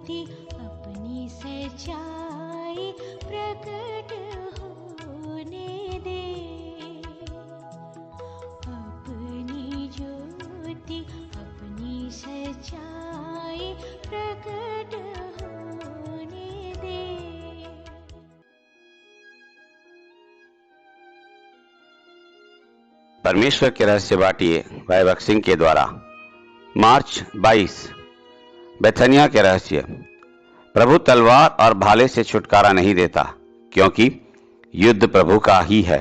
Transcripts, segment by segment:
ज्योति अपनी सच्चाई प्रकट होने दे। अपनी ज्योति अपनी सच्चाई प्रकट होने दे। परमेश्वर के रहस्य बाटिए भाई भक्त सिंह के द्वारा। मार्च 22। बेथनिया के रहस्य। प्रभु तलवार और भाले से छुटकारा नहीं देता, क्योंकि युद्ध प्रभु का ही है।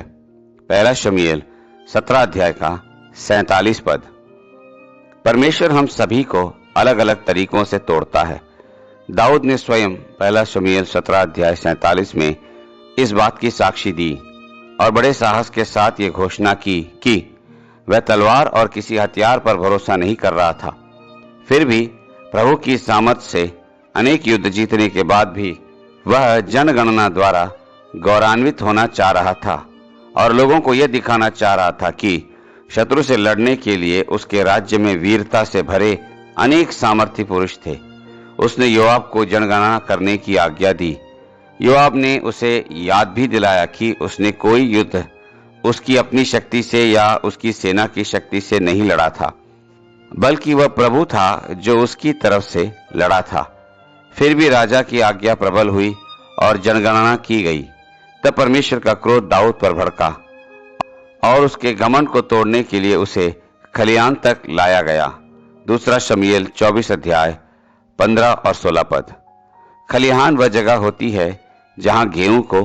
पहला शमूएल 17 अध्याय का 47 पद। परमेश्वर हम सभी को अलग अलग तरीकों से तोड़ता है। दाऊद ने स्वयं पहला शमूएल 17 अध्याय 47 में इस बात की साक्षी दी और बड़े साहस के साथ ये घोषणा की कि वह तलवार और किसी हथियार पर भरोसा नहीं कर रहा था। फिर भी प्रभु की सामर्थ से अनेक युद्ध जीतने के बाद भी वह जनगणना द्वारा गौरवान्वित होना चाह रहा था और लोगों को यह दिखाना चाह रहा था कि शत्रु से लड़ने के लिए उसके राज्य में वीरता से भरे अनेक सामर्थी पुरुष थे। उसने योआब को जनगणना करने की आज्ञा दी। योआब ने उसे याद भी दिलाया कि उसने कोई युद्ध उसकी अपनी शक्ति से या उसकी सेना की शक्ति से नहीं लड़ा था, बल्कि वह प्रभु था जो उसकी तरफ से लड़ा था। फिर भी राजा की आज्ञा प्रबल हुई और जनगणना की गई। तब परमेश्वर का क्रोध दाऊद पर भड़का और उसके घमंड को तोड़ने के लिए उसे खलियान तक लाया गया। दूसरा शमूएल 24 अध्याय 15 और 16 पद। खलिहान वह जगह होती है जहां गेहूं को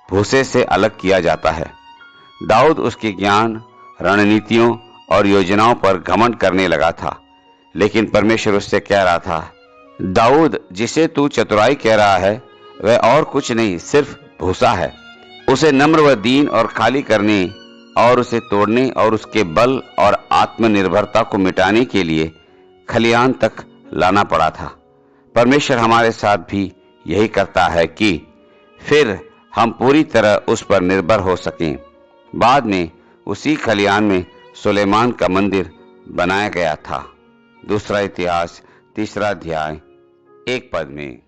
भूसे से अलग किया जाता है। दाऊद उसके ज्ञान, रणनीतियों और योजनाओं पर घमंड करने लगा था, लेकिन परमेश्वर उससे कह रहा था, दाऊद, जिसे तू चतुराई कह रहा है वह और कुछ नहीं, सिर्फ भूसा है। उसे नम्र व दीन और खाली करने और उसे तोड़ने और उसके बल और आत्मनिर्भरता को मिटाने के लिए खलिहान तक लाना पड़ा था। परमेश्वर हमारे साथ भी यही करता है कि फिर हम पूरी तरह उस पर निर्भर हो सकें। बाद में उसी खलिहान में सुलेमान का मंदिर बनाया गया था। दूसरा इतिहास 3 अध्याय 1 पद में।